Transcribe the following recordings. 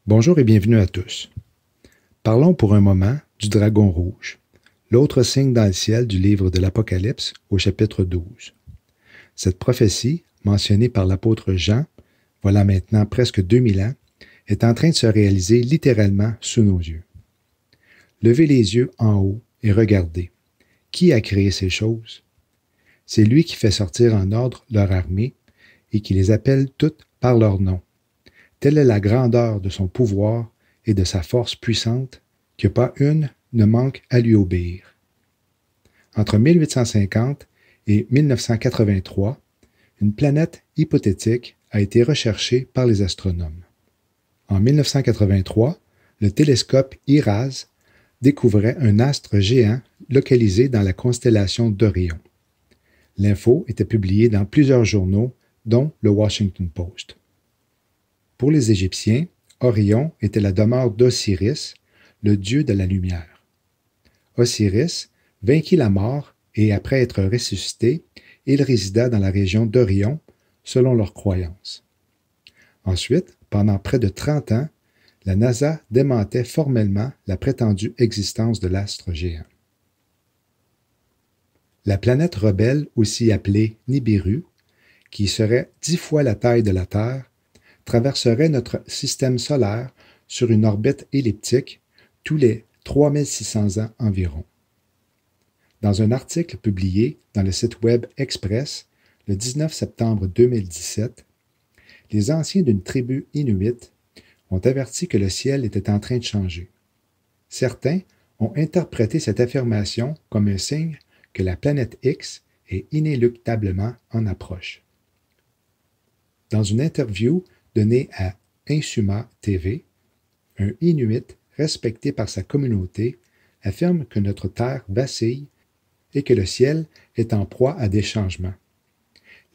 Bonjour et bienvenue à tous. Parlons pour un moment du dragon rouge, l'autre signe dans le ciel du livre de l'Apocalypse au chapitre 12. Cette prophétie, mentionnée par l'apôtre Jean, voilà maintenant presque 2000 ans, est en train de se réaliser littéralement sous nos yeux. Levez les yeux en haut et regardez. Qui a créé ces choses? C'est lui qui fait sortir en ordre leur armée et qui les appelle toutes par leur nom. Telle est la grandeur de son pouvoir et de sa force puissante, que pas une ne manque à lui obéir. Entre 1850 et 1983, une planète hypothétique a été recherchée par les astronomes. En 1983, le télescope IRAS découvrait un astre géant localisé dans la constellation d'Orion. L'info était publiée dans plusieurs journaux, dont le Washington Post. Pour les Égyptiens, Orion était la demeure d'Osiris, le dieu de la lumière. Osiris vainquit la mort et, après être ressuscité, il résida dans la région d'Orion, selon leurs croyances. Ensuite, pendant près de 30 ans, la NASA démentait formellement la prétendue existence de l'astre géant. La planète rebelle, aussi appelée Nibiru, qui serait 10 fois la taille de la Terre, traverserait notre système solaire sur une orbite elliptique tous les 3600 ans environ. Dans un article publié dans le site web Express le 19 septembre 2017, les anciens d'une tribu inuite ont averti que le ciel était en train de changer. Certains ont interprété cette affirmation comme un signe que la planète X est inéluctablement en approche. Dans une interview donnée à Insuma TV, un Inuit respecté par sa communauté affirme que notre Terre vacille et que le ciel est en proie à des changements.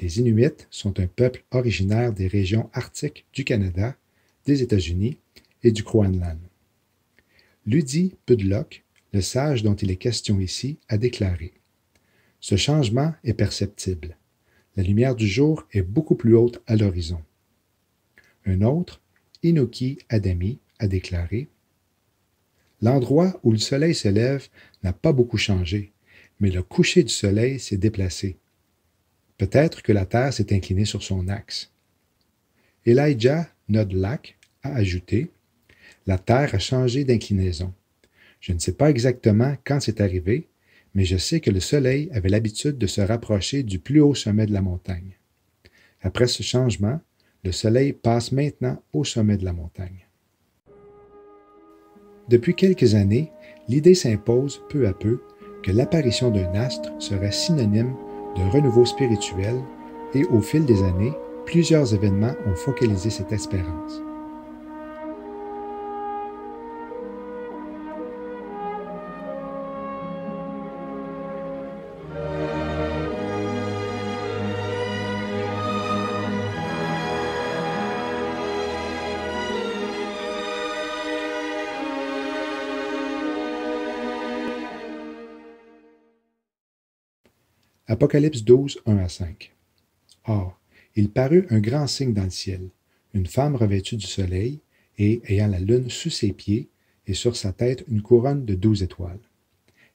Les Inuits sont un peuple originaire des régions arctiques du Canada, des États-Unis et du Groenland. Ludi Pudlok, le sage dont il est question ici, a déclaré « Ce changement est perceptible. La lumière du jour est beaucoup plus haute à l'horizon. » Un autre, Inoki Adami, a déclaré « L'endroit où le soleil se lève n'a pas beaucoup changé, mais le coucher du soleil s'est déplacé. Peut-être que la Terre s'est inclinée sur son axe. » Elijah Nodlak a ajouté « La Terre a changé d'inclinaison. Je ne sais pas exactement quand c'est arrivé, mais je sais que le soleil avait l'habitude de se rapprocher du plus haut sommet de la montagne. Après ce changement, le soleil passe maintenant au sommet de la montagne. » Depuis quelques années, l'idée s'impose peu à peu que l'apparition d'un astre serait synonyme de renouveau spirituel et au fil des années, plusieurs événements ont focalisé cette espérance. Apocalypse 12, 1 à 5. Or, il parut un grand signe dans le ciel, une femme revêtue du soleil, et ayant la lune sous ses pieds, et sur sa tête une couronne de 12 étoiles.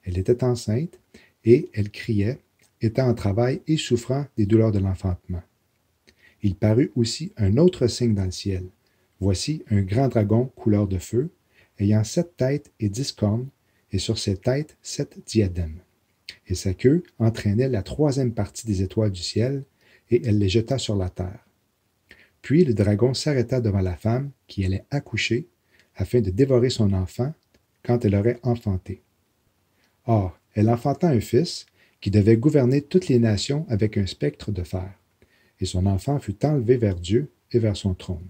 Elle était enceinte, et elle criait, étant en travail et souffrant des douleurs de l'enfantement. Il parut aussi un autre signe dans le ciel. Voici un grand dragon couleur de feu, ayant 7 têtes et 10 cornes, et sur ses têtes 7 diadèmes. Et sa queue entraînait la 3e partie des étoiles du ciel, et elle les jeta sur la terre. Puis le dragon s'arrêta devant la femme qui allait accoucher, afin de dévorer son enfant quand elle aurait enfanté. Or, elle enfanta un fils qui devait gouverner toutes les nations avec un spectre de fer, et son enfant fut enlevé vers Dieu et vers son trône.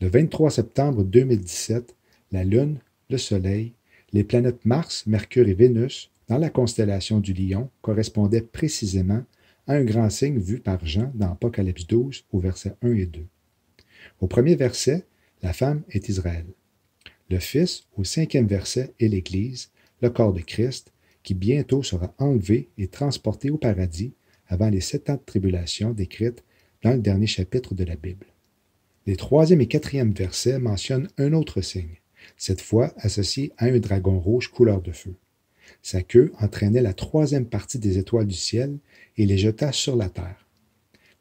Le 23 septembre 2017, la Lune, le Soleil, les planètes Mars, Mercure et Vénus, dans la constellation du Lion, correspondaient précisément à un grand signe vu par Jean dans Apocalypse 12 au verset 1 et 2. Au premier verset, la femme est Israël. Le Fils, au 5e verset, est l'Église, le corps de Christ, qui bientôt sera enlevé et transporté au paradis avant les 7 ans de tribulation décrites dans le dernier chapitre de la Bible. Les troisième et quatrième versets mentionnent un autre signe, cette fois associé à un dragon rouge couleur de feu. Sa queue entraînait la troisième partie des étoiles du ciel et les jeta sur la terre.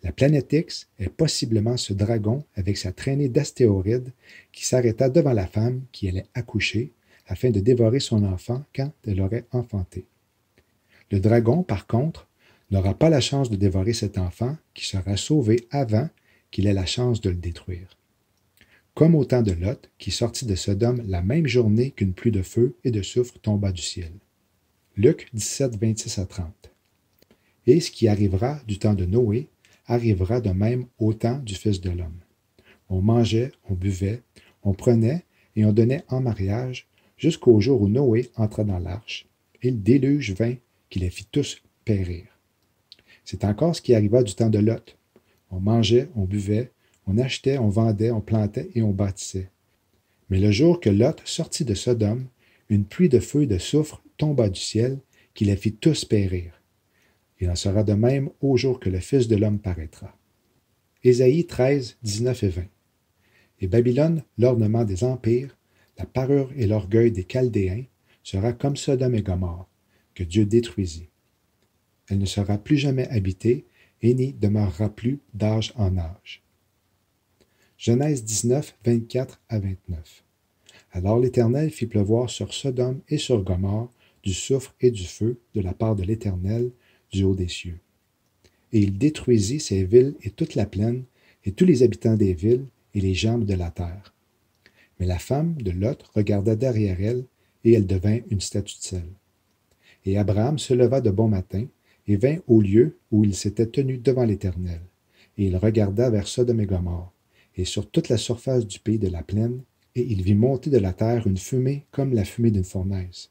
La planète X est possiblement ce dragon avec sa traînée d'astéroïdes qui s'arrêta devant la femme qui allait accoucher afin de dévorer son enfant quand elle aurait enfanté. Le dragon, par contre, n'aura pas la chance de dévorer cet enfant qui sera sauvé avant qu'il ait la chance de le détruire. Comme au temps de Lot, qui sortit de Sodome la même journée qu'une pluie de feu et de soufre tomba du ciel. Luc 17, 26 à 30. Et ce qui arrivera du temps de Noé arrivera de même au temps du Fils de l'homme. On mangeait, on buvait, on prenait et on donnait en mariage jusqu'au jour où Noé entra dans l'arche, et le déluge vint qui les fit tous périr. C'est encore ce qui arriva du temps de Lot. On mangeait, on buvait, on achetait, on vendait, on plantait et on bâtissait. Mais le jour que Lot sortit de Sodome, une pluie de feu et de soufre tomba du ciel qui les fit tous périr. Il en sera de même au jour que le Fils de l'homme paraîtra. Ésaïe 13, 19 et 20. Et Babylone, l'ornement des empires, la parure et l'orgueil des Chaldéens, sera comme Sodome et Gomorrhe, que Dieu détruisit. Elle ne sera plus jamais habitée et n'y demeurera plus d'âge en âge. Genèse 19, 24 à 29. Alors l'Éternel fit pleuvoir sur Sodome et sur Gomorrhe du soufre et du feu de la part de l'Éternel du haut des cieux. Et il détruisit ces villes et toute la plaine, et tous les habitants des villes, et les gens de la terre. Mais la femme de Lot regarda derrière elle, et elle devint une statue de sel. Et Abraham se leva de bon matin, et vint au lieu où il s'était tenu devant l'Éternel. Et il regarda vers Sodome et Gomorrhe, et sur toute la surface du pays de la plaine, et il vit monter de la terre une fumée comme la fumée d'une fournaise.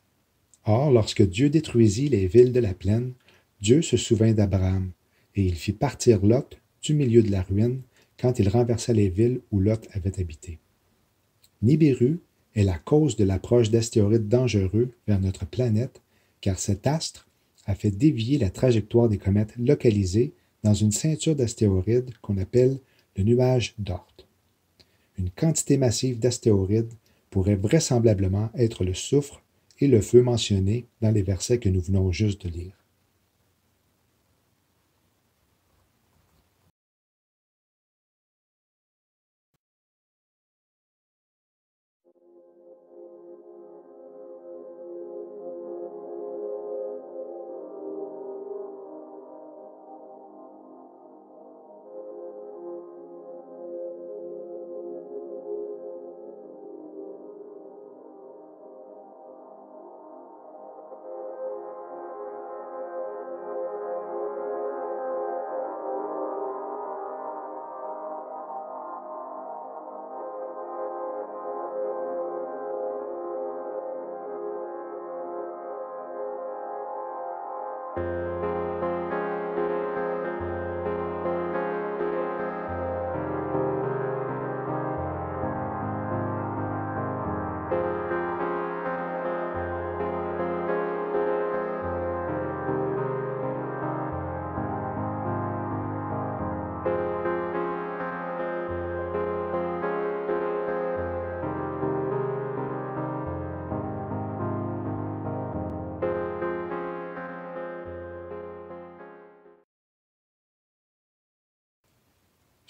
Or, lorsque Dieu détruisit les villes de la plaine, Dieu se souvint d'Abraham, et il fit partir Lot du milieu de la ruine quand il renversa les villes où Lot avait habité. Nibiru est la cause de l'approche d'astéroïdes dangereux vers notre planète, car cet astre a fait dévier la trajectoire des comètes localisées dans une ceinture d'astéroïdes qu'on appelle le nuage d'Oort. Une quantité massive d'astéroïdes pourrait vraisemblablement être le soufre et le feu mentionnés dans les versets que nous venons juste de lire.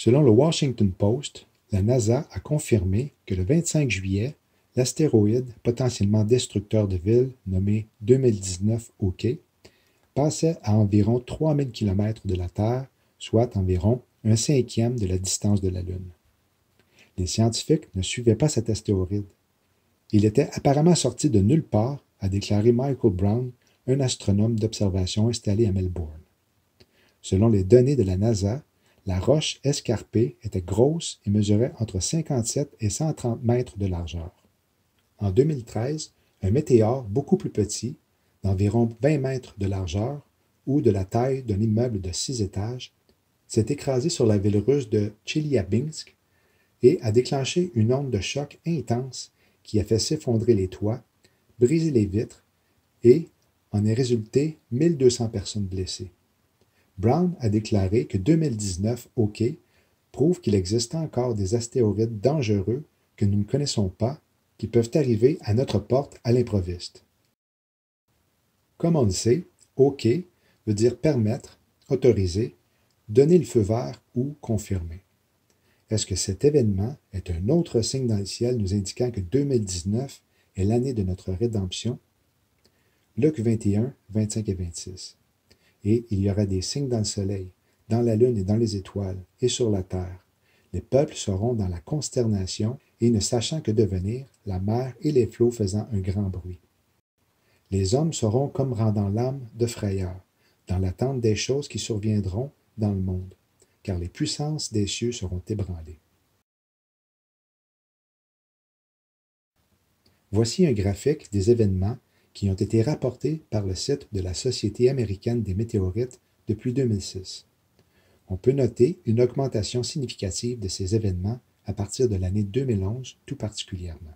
Selon le Washington Post, la NASA a confirmé que le 25 juillet, l'astéroïde potentiellement destructeur de villes nommé 2019 OK passait à environ 3000 km de la Terre, soit environ un cinquième de la distance de la Lune. Les scientifiques ne suivaient pas cet astéroïde. Il était apparemment sorti de nulle part, a déclaré Michael Brown, un astronome d'observation installé à Melbourne. Selon les données de la NASA, la roche escarpée était grosse et mesurait entre 57 et 130 mètres de largeur. En 2013, un météore beaucoup plus petit, d'environ 20 mètres de largeur ou de la taille d'un immeuble de 6 étages, s'est écrasé sur la ville russe de Tcheliabinsk et a déclenché une onde de choc intense qui a fait s'effondrer les toits, briser les vitres et en est résulté 1200 personnes blessées. Brown a déclaré que 2019 OK prouvent qu'il existe encore des astéroïdes dangereux que nous ne connaissons pas, qui peuvent arriver à notre porte à l'improviste. Comme on le sait, OK veut dire permettre, autoriser, donner le feu vert ou confirmer. Est-ce que cet événement est un autre signe dans le ciel nous indiquant que 2019 est l'année de notre rédemption? Luc 21, 25 et 26. Et il y aura des signes dans le soleil, dans la lune et dans les étoiles, et sur la terre. Les peuples seront dans la consternation et ne sachant que devenir, la mer et les flots faisant un grand bruit. Les hommes seront comme rendant l'âme de frayeur, dans l'attente des choses qui surviendront dans le monde, car les puissances des cieux seront ébranlées. Voici un graphique des événements qui ont été rapportés par le site de la Société américaine des météorites depuis 2006. On peut noter une augmentation significative de ces événements à partir de l'année 2011 tout particulièrement.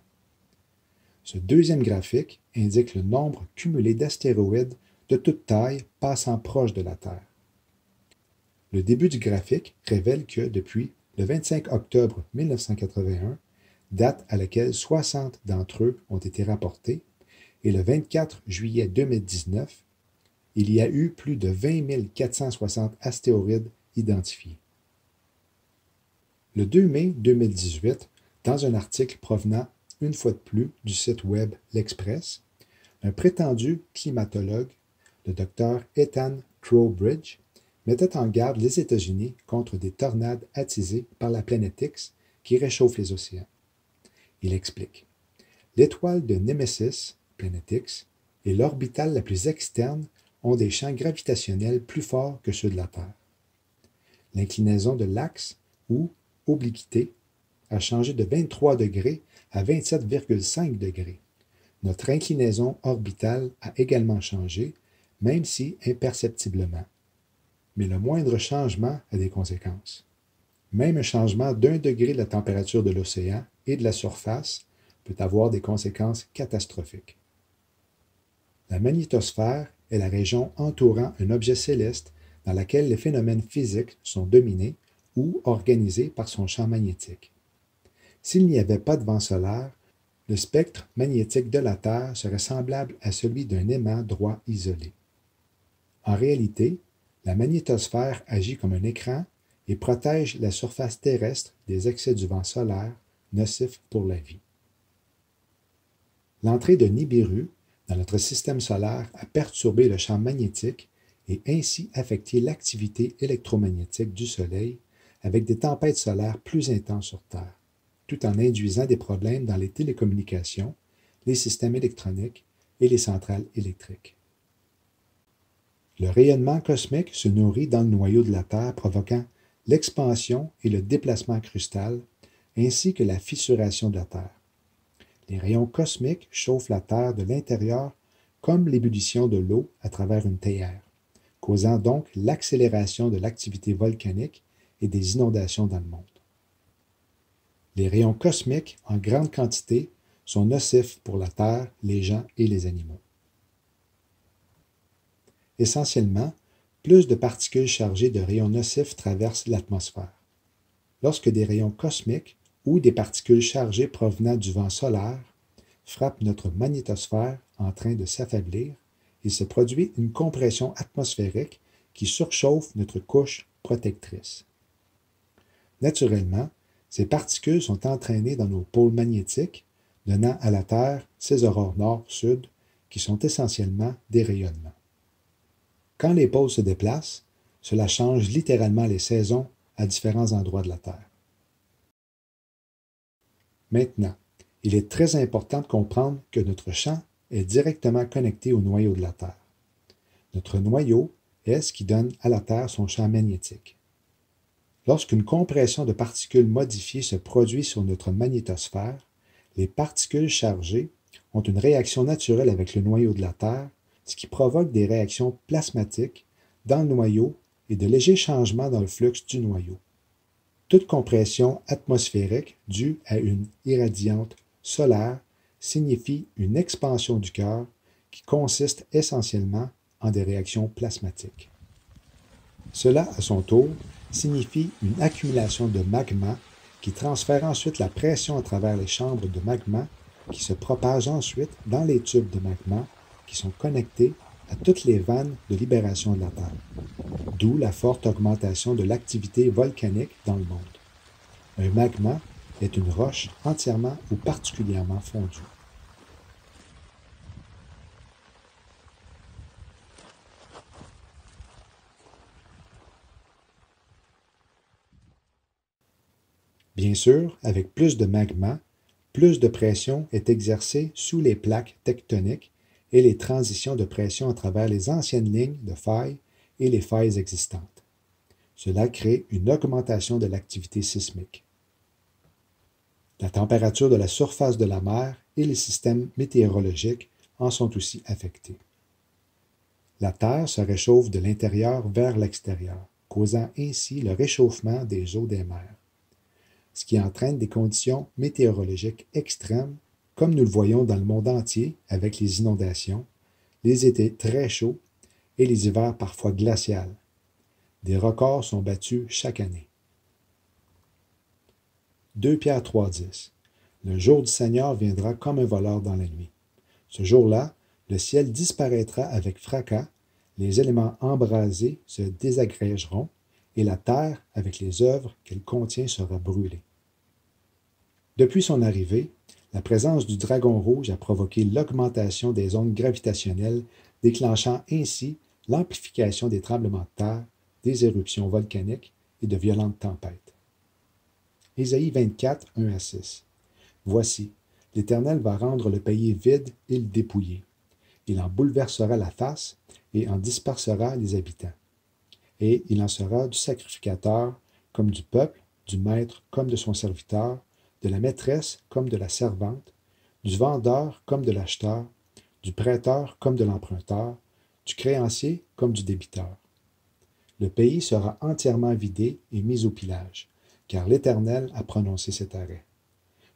Ce deuxième graphique indique le nombre cumulé d'astéroïdes de toute taille passant proche de la Terre. Le début du graphique révèle que depuis le 25 octobre 1981, date à laquelle 60 d'entre eux ont été rapportés, et le 24 juillet 2019, il y a eu plus de 20 460 astéroïdes identifiés. Le 2 mai 2018, dans un article provenant une fois de plus du site web L'Express, un prétendu climatologue, le Dr Ethan Trowbridge, mettait en garde les États-Unis contre des tornades attisées par la planète X qui réchauffe les océans. Il explique: l'étoile de Némésis, planète X, et l'orbitale la plus externe ont des champs gravitationnels plus forts que ceux de la Terre. L'inclinaison de l'axe, ou obliquité, a changé de 23 degrés à 27,5 degrés. Notre inclinaison orbitale a également changé, même si imperceptiblement. Mais le moindre changement a des conséquences. Même un changement d'1 degré de la température de l'océan et de la surface peut avoir des conséquences catastrophiques. La magnétosphère est la région entourant un objet céleste dans laquelle les phénomènes physiques sont dominés ou organisés par son champ magnétique. S'il n'y avait pas de vent solaire, le spectre magnétique de la Terre serait semblable à celui d'un aimant droit isolé. En réalité, la magnétosphère agit comme un écran et protège la surface terrestre des excès du vent solaire nocif pour la vie. L'entrée de Nibiru dans notre système solaire a perturbé le champ magnétique et ainsi affecté l'activité électromagnétique du Soleil avec des tempêtes solaires plus intenses sur Terre, tout en induisant des problèmes dans les télécommunications, les systèmes électroniques et les centrales électriques. Le rayonnement cosmique se nourrit dans le noyau de la Terre, provoquant l'expansion et le déplacement crustal, ainsi que la fissuration de la Terre. Les rayons cosmiques chauffent la Terre de l'intérieur comme l'ébullition de l'eau à travers une théière, causant donc l'accélération de l'activité volcanique et des inondations dans le monde. Les rayons cosmiques, en grande quantité, sont nocifs pour la Terre, les gens et les animaux. Essentiellement, plus de particules chargées de rayons nocifs traversent l'atmosphère. Lorsque des rayons cosmiques ou des particules chargées provenant du vent solaire frappent notre magnétosphère en train de s'affaiblir, il se produit une compression atmosphérique qui surchauffe notre couche protectrice. Naturellement, ces particules sont entraînées dans nos pôles magnétiques, donnant à la Terre ses aurores nord-sud, qui sont essentiellement des rayonnements. Quand les pôles se déplacent, cela change littéralement les saisons à différents endroits de la Terre. Maintenant, il est très important de comprendre que notre champ est directement connecté au noyau de la Terre. Notre noyau est ce qui donne à la Terre son champ magnétique. Lorsqu'une compression de particules modifiées se produit sur notre magnétosphère, les particules chargées ont une réaction naturelle avec le noyau de la Terre, ce qui provoque des réactions plasmatiques dans le noyau et de légers changements dans le flux du noyau. Toute compression atmosphérique due à une irradiante solaire signifie une expansion du cœur qui consiste essentiellement en des réactions plasmatiques. Cela, à son tour, signifie une accumulation de magma qui transfère ensuite la pression à travers les chambres de magma qui se propage ensuite dans les tubes de magma qui sont connectés à toutes les vannes de libération de la Terre, d'où la forte augmentation de l'activité volcanique dans le monde. Un magma est une roche entièrement ou particulièrement fondue. Bien sûr, avec plus de magma, plus de pression est exercée sous les plaques tectoniques et les transitions de pression à travers les anciennes lignes de failles et les failles existantes. Cela crée une augmentation de l'activité sismique. La température de la surface de la mer et les systèmes météorologiques en sont aussi affectés. La Terre se réchauffe de l'intérieur vers l'extérieur, causant ainsi le réchauffement des eaux des mers, ce qui entraîne des conditions météorologiques extrêmes, comme nous le voyons dans le monde entier avec les inondations, les étés très chauds et les hivers parfois glaciaux. Des records sont battus chaque année. 2 Pierre 3,10 Le jour du Seigneur viendra comme un voleur dans la nuit. Ce jour-là, le ciel disparaîtra avec fracas, les éléments embrasés se désagrégeront, et la terre, avec les œuvres qu'elle contient, sera brûlée. Depuis son arrivée, la présence du dragon rouge a provoqué l'augmentation des ondes gravitationnelles, déclenchant ainsi l'amplification des tremblements de terre, des éruptions volcaniques et de violentes tempêtes. Ésaïe 24, 1 à 6 Voici, l'Éternel va rendre le pays vide et le dépouiller. Il en bouleversera la face et en dispersera les habitants. Et il en sera du sacrificateur comme du peuple, du maître comme de son serviteur, de la maîtresse comme de la servante, du vendeur comme de l'acheteur, du prêteur comme de l'emprunteur, du créancier comme du débiteur. Le pays sera entièrement vidé et mis au pillage, car l'Éternel a prononcé cet arrêt.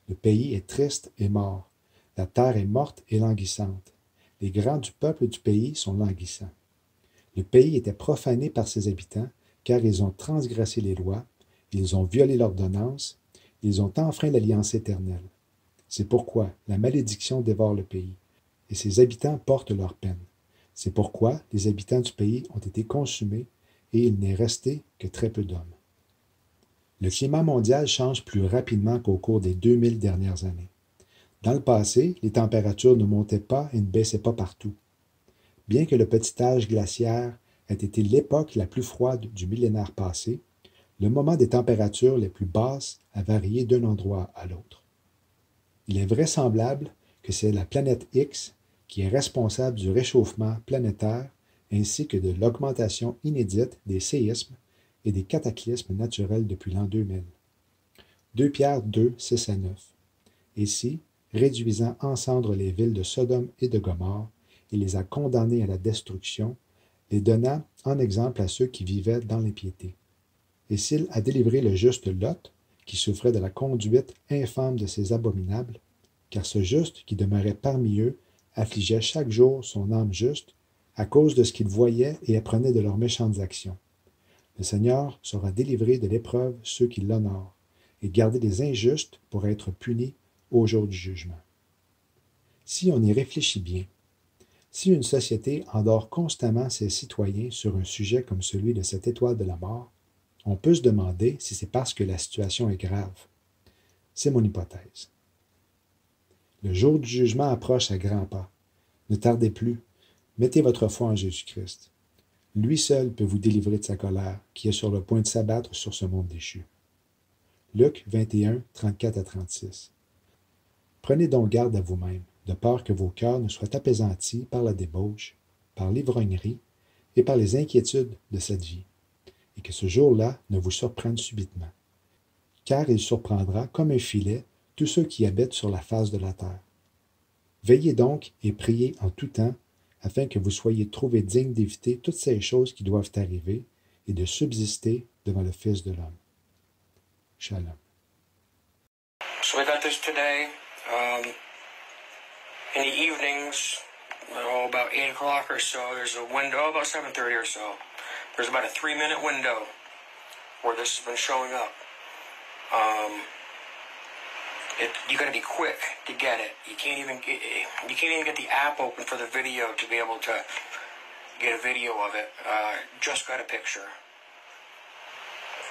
Le pays est triste et mort, la terre est morte et languissante. Les grands du peuple et du pays sont languissants. Le pays était profané par ses habitants, car ils ont transgressé les lois, ils ont violé l'ordonnance, ils ont enfreint l'alliance éternelle. C'est pourquoi la malédiction dévore le pays, et ses habitants portent leur peine. C'est pourquoi les habitants du pays ont été consumés, et il n'est resté que très peu d'hommes. Le climat mondial change plus rapidement qu'au cours des 2000 dernières années. Dans le passé, les températures ne montaient pas et ne baissaient pas partout. Bien que le petit âge glaciaire ait été l'époque la plus froide du millénaire passé, le moment des températures les plus basses a varié d'un endroit à l'autre. Il est vraisemblable que c'est la planète X qui est responsable du réchauffement planétaire ainsi que de l'augmentation inédite des séismes et des cataclysmes naturels depuis l'an 2000. 2 Pierre 2, 6 à 9. Ici, réduisant en cendres les villes de Sodome et de Gomorrhe, il les a condamnés à la destruction, les donnant en exemple à ceux qui vivaient dans l'impiété. Et s'il a délivré le juste Lot, qui souffrait de la conduite infâme de ces abominables, car ce juste qui demeurait parmi eux affligeait chaque jour son âme juste, à cause de ce qu'il voyait et apprenait de leurs méchantes actions. Le Seigneur saura délivrer de l'épreuve ceux qui l'honorent, et garder les injustes pour être punis au jour du jugement. Si on y réfléchit bien, si une société endort constamment ses citoyens sur un sujet comme celui de cette étoile de la mort, on peut se demander si c'est parce que la situation est grave. C'est mon hypothèse. Le jour du jugement approche à grands pas. Ne tardez plus. Mettez votre foi en Jésus-Christ. Lui seul peut vous délivrer de sa colère, qui est sur le point de s'abattre sur ce monde déchu. Luc 21, 34 à 36. Prenez donc garde à vous-même, de peur que vos cœurs ne soient apaisantis par la débauche, par l'ivrognerie et par les inquiétudes de cette vie, et que ce jour-là ne vous surprenne subitement. Car il surprendra comme un filet tous ceux qui habitent sur la face de la terre. Veillez donc et priez en tout temps, afin que vous soyez trouvés dignes d'éviter toutes ces choses qui doivent arriver et de subsister devant le Fils de l'homme. Shalom. So we got this today. In the evenings, about 8 o'clock or so, there's a window, about 7:30 or so. There's about a 3-minute window where this has been showing up. You got to be quick to get it. You can't even get the app open for the video to be able to get a video of it. Just got a picture.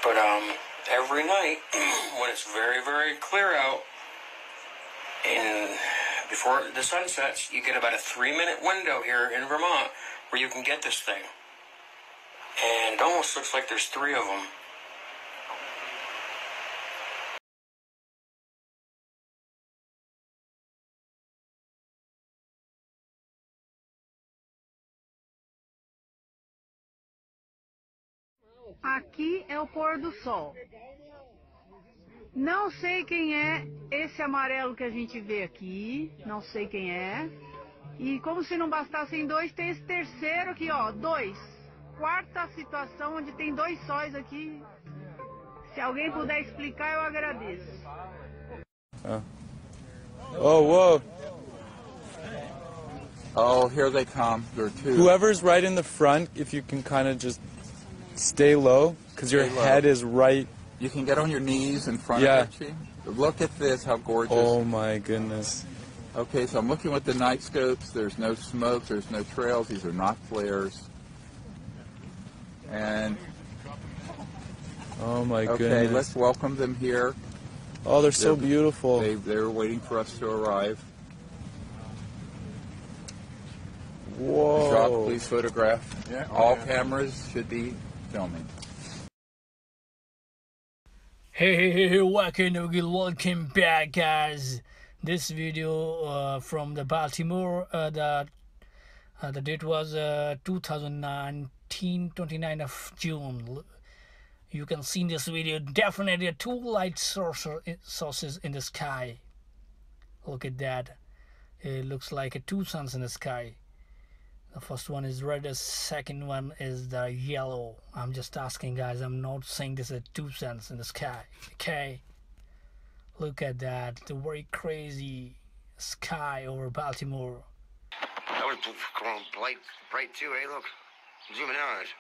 But every night when it's very, very clear out and before the sun sets, you get about a 3-minute window here in Vermont where you can get this thing. And it almost looks like there's 3 of them. Aqui é o pôr do sol. Não sei quem é esse amarelo que a gente vê aqui. Não sei quem é. E como se não bastassem 2, tem esse terceiro aqui, ó. 2. Quarta situação onde tem 2 sóis aqui. Se alguém puder explicar, eu agradeço. Oh, whoa. Oh, here they come. There are 2. Whoever's right in the front, if you can kind of just stay low, because your head is right. You can get on your knees in front Yeah. of it. Look at this, how gorgeous. Oh my goodness. Okay, so I'm looking with the night scopes. There's no smoke, there's no trails. These are not flares. And, Oh my okay, goodness. let's welcome them here. Oh, they're so beautiful. They're waiting for us to arrive. Whoa. Jacques, please photograph. Yeah, All cameras should be filming. Hey, welcome back, guys. This video from the Baltimore, the date was 2019, 29th of June. You can see in this video definitely 2 light sources in the sky. Look at that. It looks like 2 suns in the sky. The first one is red, the second one is the yellow. I'm just asking, guys. I'm not saying this is 2 suns in the sky. Okay? Look at that. The very crazy sky over Baltimore. That was going bright too, eh? Look, zooming in on it.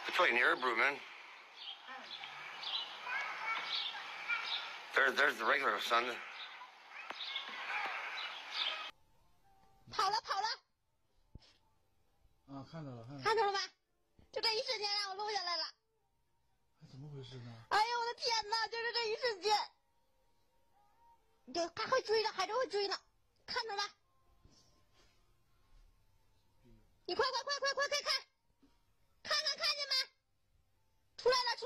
It's right near brew, man. There's the regular sun. 跑了，看到了，看到了吧？就这一瞬间让我录下来了。怎么回事呢？哎呀，我的天哪！就是这一瞬间，还会追呢，还是会追呢，看着吧。你快看，看见没？出来了，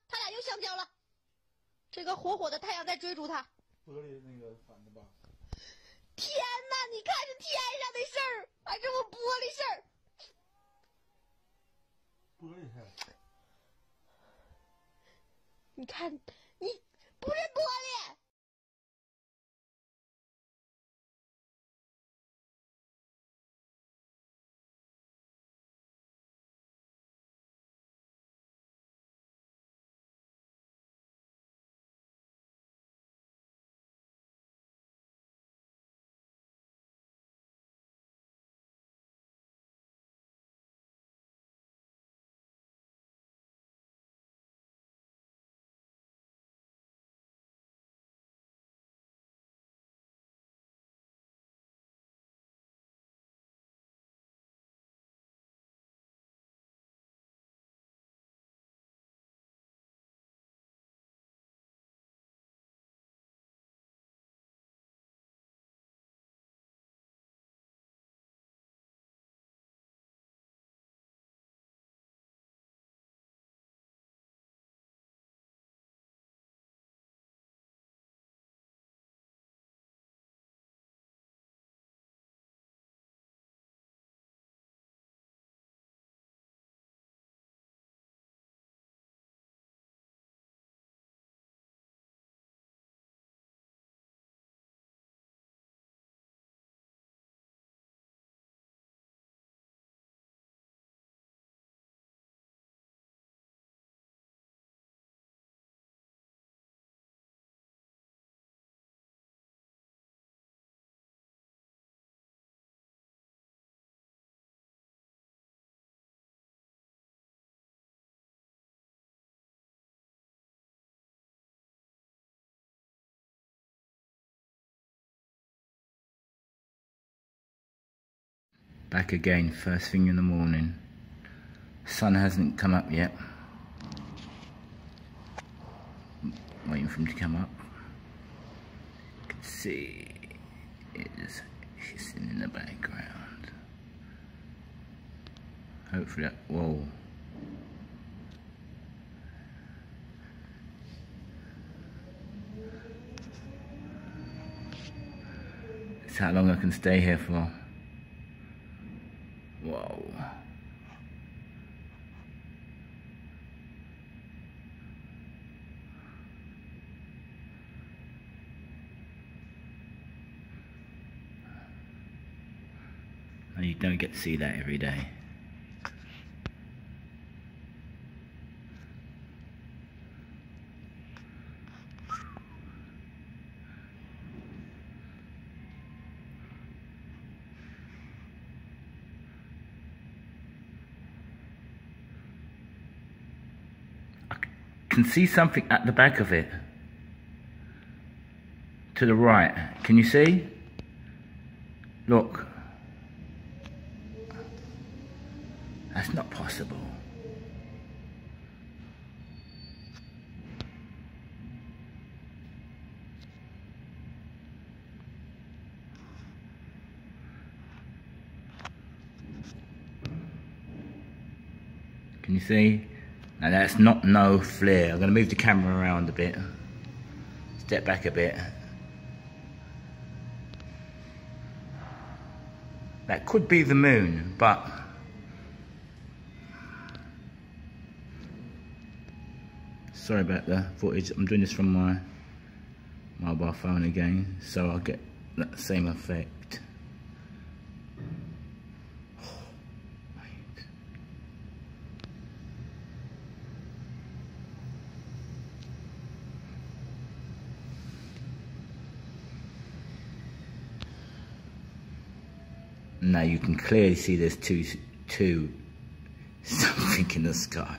他俩又相交了。这个火的太阳在追逐他。玻璃那个反的吧？天哪！你看是天上的事儿，还是我玻璃事儿？玻璃事。你看，你不是玻璃。Back again, first thing in the morning. Sun hasn't come up yet. Waiting for him to come up. You can see it is hissing in the background. Hopefully that, whoa. That's how long I can stay here for. Whoa. And you don't get to see that every day. Can see something at the back of it. To the right. Can you see? Look. That's not possible. Can you see? Now that's not no flare. I'm going to move the camera around a bit. Step back a bit. That could be the moon, but sorry about the footage. I'm doing this from my mobile phone again, so I'll get that same effect. Now you can clearly see there's two something in the sky.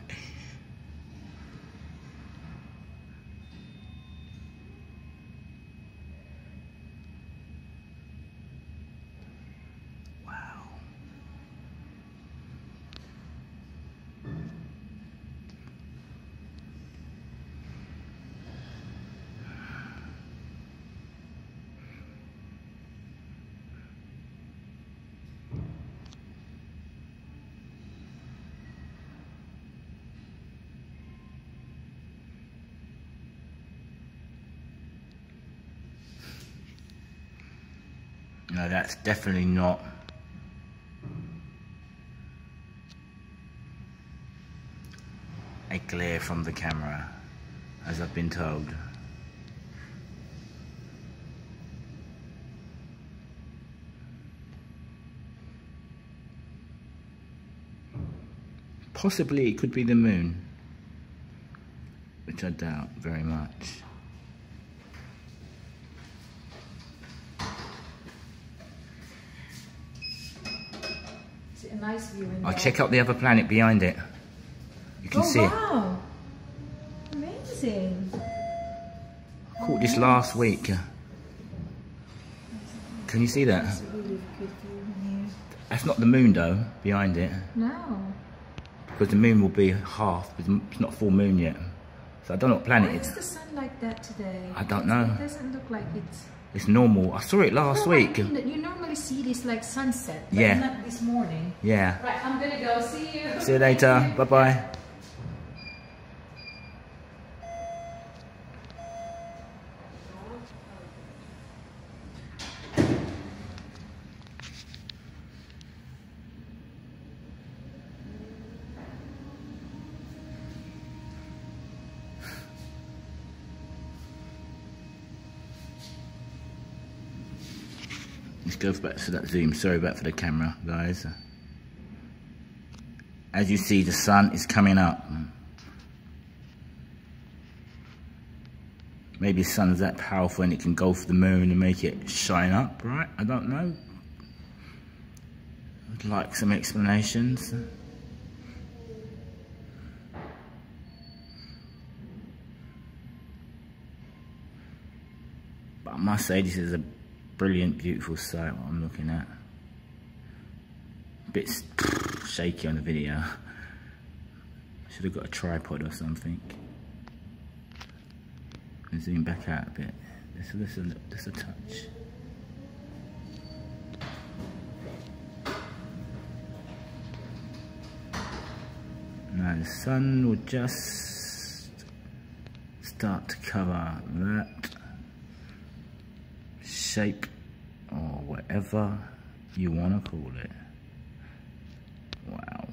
Wow. No, that's definitely not a glare from the camera, as I've been told. Possibly it could be the moon, which I doubt very much. Nice view in I'll there. check out the other planet behind it. You can see it. Wow. Amazing. I caught this last week. Can you see that? That's a really good view in here. That's not the moon though, behind it. No. Because the moon will be half, but it's not full moon yet. So I don't know what planet Why it is is. the sun like that today? I don't know. It doesn't look like it's... It's normal. I saw it last week. I mean that you normally see this like sunset, but Yeah. not this morning. Yeah. Right, I'm gonna go. See you. See you later. Bye-bye. Let's go back to that zoom. Sorry about for the camera, guys. As you see, the sun is coming up. Maybe the sun's that powerful and it can go for the moon and make it shine up, right? I don't know. I'd like some explanations. But I must say, this is a brilliant, beautiful sight what I'm looking at. bit shaky on the video. Should have got a tripod or something. And zoom back out a bit. Just a touch. Now the sun will just start to cover that shape or whatever you want to call it. Wow.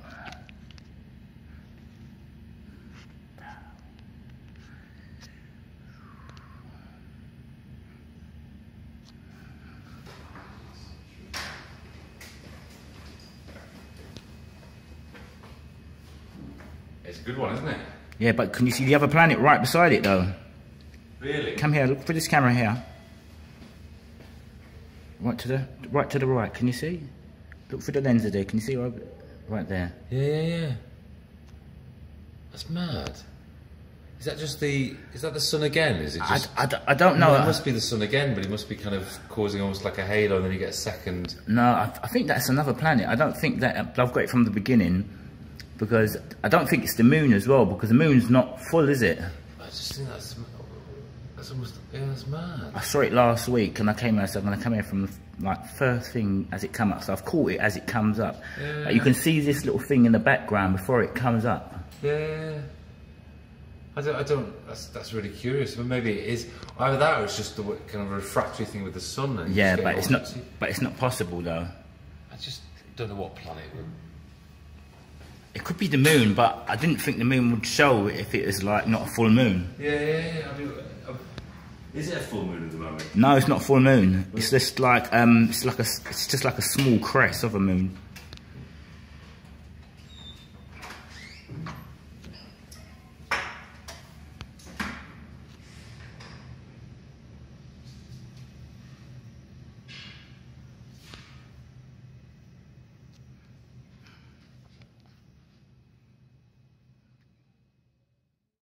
It's a good one, isn't it? Yeah, but can you see the other planet right beside it though? Really? Come here, look for this camera here. Right to the right, can you see? Look for the lens there, can you see right there? Yeah. That's mad. Is that just is that the sun again? Is it just... I don't know. No, it must be the sun again, but it must be kind of causing almost like a halo and then you get a second... No, I think that's another planet. I don't think that... I've got it from the beginning, because I don't think it's the moon as well, because the moon's not full, is it? I just think that's almost... Yeah, that's mad. I saw it last week and I came out, so I'm going to come here from like first thing as it comes up. So I've caught it as it comes up. Yeah. Like, you can see this little thing in the background before it comes up. Yeah. I don't. That's really curious. But maybe it is either that or it's just the kind of refractory thing with the sun. And yeah, but it's not. But it's not possible though. I just don't know what planet would. It could be the moon, but I didn't think the moon would show if it was like not a full moon. Yeah. I mean, is it a full moon at the moment? No, it's not a full moon. It's just like it's just like a small crest of a moon.